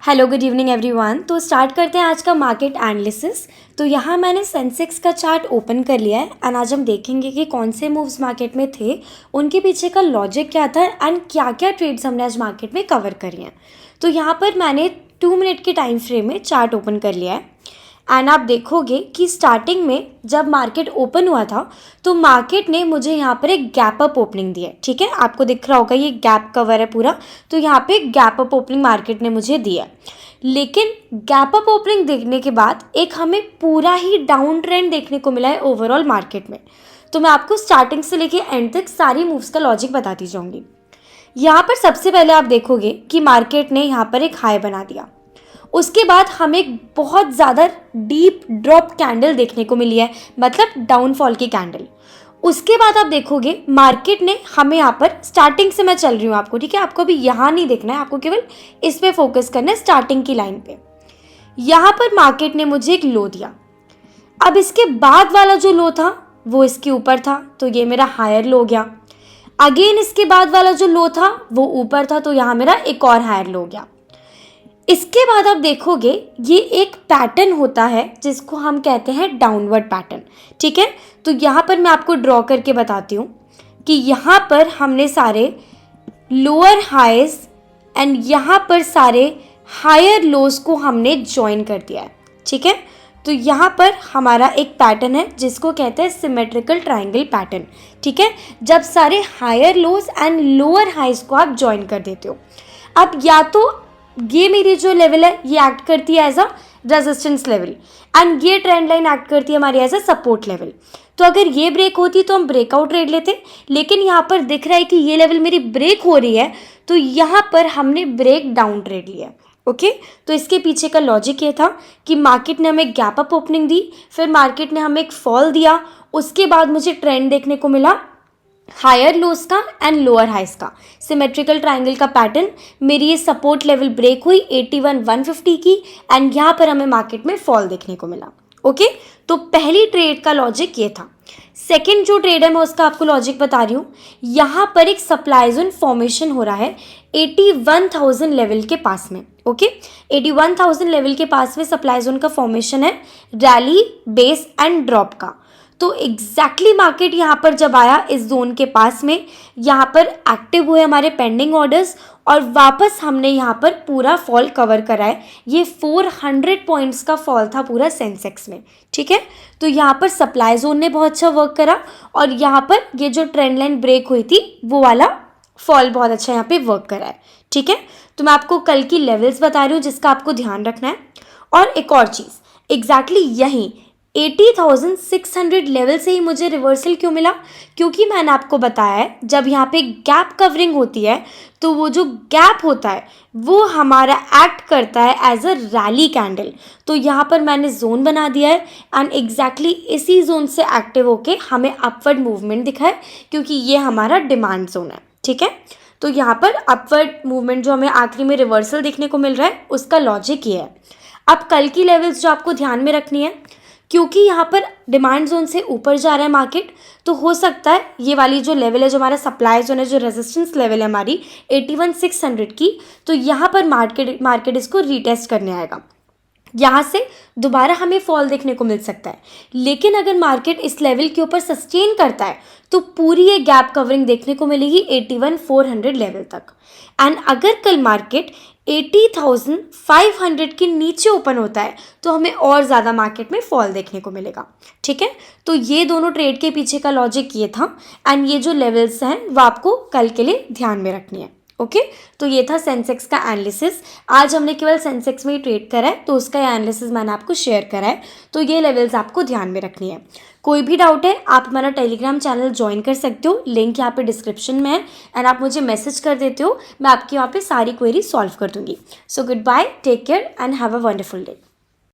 Hello good evening everyone. तो start करते हैं आज का मार्केट एनालिसिस। तो यहाँ मैंने सेंसेक्स का चार्ट ओपन कर लिया है एंड आज हम देखेंगे कि कौन से मूव्स मार्केट में थे, उनके पीछे का लॉजिक क्या था एंड क्या क्या ट्रेड्स हमने आज मार्केट में कवर करी हैं। तो यहाँ पर मैंने 2 मिनट के टाइम फ्रेम में चार्ट ओपन कर लिया है एंड आप देखोगे कि स्टार्टिंग में जब मार्केट ओपन हुआ था तो मार्केट ने मुझे यहाँ पर एक गैप अप ओपनिंग दी है। ठीक है, आपको दिख रहा होगा ये गैप कवर है पूरा, तो यहाँ पे गैप अप ओपनिंग मार्केट ने मुझे दिया। लेकिन गैप अप ओपनिंग देखने के बाद एक हमें पूरा ही डाउन ट्रेंड देखने को मिला है ओवरऑल मार्केट में। तो मैं आपको स्टार्टिंग से लेके एंड तक सारी मूव्स का लॉजिक बताती जाऊँगी। यहाँ पर सबसे पहले आप देखोगे कि मार्केट ने यहाँ पर एक हाई बना दिया, उसके बाद हमें एक बहुत ज़्यादा डीप ड्रॉप कैंडल देखने को मिली है, मतलब डाउनफॉल की कैंडल। उसके बाद आप देखोगे मार्केट ने हमें यहाँ पर स्टार्टिंग से मैं चल रही हूँ आपको, ठीक है, आपको अभी यहाँ नहीं देखना है, आपको केवल इस पे फोकस करना है स्टार्टिंग की लाइन पे। यहाँ पर मार्केट ने मुझे एक लो दिया, अब इसके बाद वाला जो लो था वो इसके ऊपर था, तो ये मेरा हायर लो गया। अगेन इसके बाद वाला जो लो था वो ऊपर था, तो यहाँ मेरा एक और हायर लो गया। इसके बाद आप देखोगे ये एक पैटर्न होता है जिसको हम कहते हैं डाउनवर्ड पैटर्न। ठीक है, तो यहाँ पर मैं आपको ड्रॉ करके बताती हूँ कि यहाँ पर हमने सारे लोअर हाईज एंड यहाँ पर सारे हायर लोज को हमने ज्वाइन कर दिया है। ठीक है, तो यहाँ पर हमारा एक पैटर्न है जिसको कहते हैं सिमेट्रिकल ट्राइंगल पैटर्न। ठीक है, जब सारे higher lows and lower highs को आप ज्वाइन कर देते हो। अब या तो ये मेरी जो लेवल है ये एक्ट करती है as a resistance level and ये ट्रेंड लाइन एक्ट करती है हमारी एज अ सपोर्ट लेवल। तो अगर ये ब्रेक होती तो हम ब्रेकआउट ट्रेड लेते, लेकिन यहाँ पर दिख रहा है कि ये लेवल मेरी ब्रेक हो रही है, तो यहाँ पर हमने ब्रेक डाउन ट्रेड लिया। ओके, तो इसके पीछे का लॉजिक ये था कि मार्केट ने हमें गैप अप ओपनिंग दी, फिर मार्केट ने हमें एक फॉल दिया, उसके बाद मुझे ट्रेंड देखने को मिला हायर लोज का एंड लोअर हाइज का, सिमेट्रिकल ट्राइंगल का पैटर्न। मेरी ये सपोर्ट लेवल ब्रेक हुई 81,150 की एंड यहाँ पर हमें मार्केट में फॉल देखने को मिला। ओके, तो पहली ट्रेड का लॉजिक ये था। सेकंड जो ट्रेड है मैं उसका आपको लॉजिक बता रही हूँ। यहाँ पर एक सप्लाई जोन फॉर्मेशन हो रहा है 81,000 लेवल के पास में। ओके, 81,000 लेवल के पास में सप्लाई जोन का फॉर्मेशन है रैली, बेस एंड ड्रॉप का। तो एग्जैक्टली मार्केट यहाँ पर जब आया इस जोन के पास में, यहाँ पर एक्टिव हुए हमारे पेंडिंग ऑर्डर्स और वापस हमने यहाँ पर पूरा फॉल कवर करा है। ये 400 पॉइंट्स का फॉल था पूरा सेंसेक्स में। ठीक है, तो यहाँ पर सप्लाई जोन ने बहुत अच्छा वर्क करा और यहाँ पर ये जो ट्रेंड लाइन ब्रेक हुई थी वो वाला फॉल बहुत अच्छा यहाँ पे वर्क करा है। ठीक है, तो मैं आपको कल की लेवल्स बता रही हूँ जिसका आपको ध्यान रखना है। और एक और चीज़, एग्जैक्टली यहीं 80,600 लेवल से ही मुझे रिवर्सल क्यों मिला, क्योंकि मैंने आपको बताया है जब यहाँ पे गैप कवरिंग होती है तो वो जो गैप होता है वो हमारा एक्ट करता है एज अ रैली कैंडल। तो यहाँ पर मैंने जोन बना दिया है एंड एग्जैक्टली इसी जोन से एक्टिव होके हमें अपवर्ड मूवमेंट दिखा है, क्योंकि ये हमारा डिमांड जोन है। ठीक है, तो यहाँ पर अपवर्ड मूवमेंट जो हमें आखिरी में रिवर्सल देखने को मिल रहा है उसका लॉजिक ये है। अब कल की लेवल्स जो आपको ध्यान में रखनी है, क्योंकि यहाँ पर डिमांड जोन से ऊपर जा रहा है मार्केट, तो हो सकता है ये वाली जो लेवल है जो हमारा सप्लाई जोन है, जो रेजिस्टेंस लेवल है हमारी 81,600 की, तो यहाँ पर मार्केट इसको रीटेस्ट करने आएगा। यहाँ से दोबारा हमें फॉल देखने को मिल सकता है, लेकिन अगर मार्केट इस लेवल के ऊपर सस्टेन करता है तो पूरी ये गैप कवरिंग देखने को मिलेगी 81,400 लेवल तक। एंड अगर कल मार्केट 80,500 के नीचे ओपन होता है तो हमें और ज़्यादा मार्केट में फॉल देखने को मिलेगा। ठीक है, तो ये दोनों ट्रेड के पीछे का लॉजिक ये था एंड ये जो लेवल्स हैं वो आपको कल के लिए ध्यान में रखनी है। ओके, तो ये था सेंसेक्स का एनालिसिस। आज हमने केवल सेंसेक्स में ही ट्रेड करा है तो उसका एनालिसिस मैंने आपको शेयर करा है, तो ये लेवल्स आपको ध्यान में रखनी है। कोई भी डाउट है आप हमारा टेलीग्राम चैनल ज्वाइन कर सकते हो, लिंक यहाँ पे डिस्क्रिप्शन में है एंड आप मुझे मैसेज कर देते हो, मैं आपकी वहाँ पे सारी क्वेरी सॉल्व कर दूंगी। So goodbye, take care and have a wonderful day.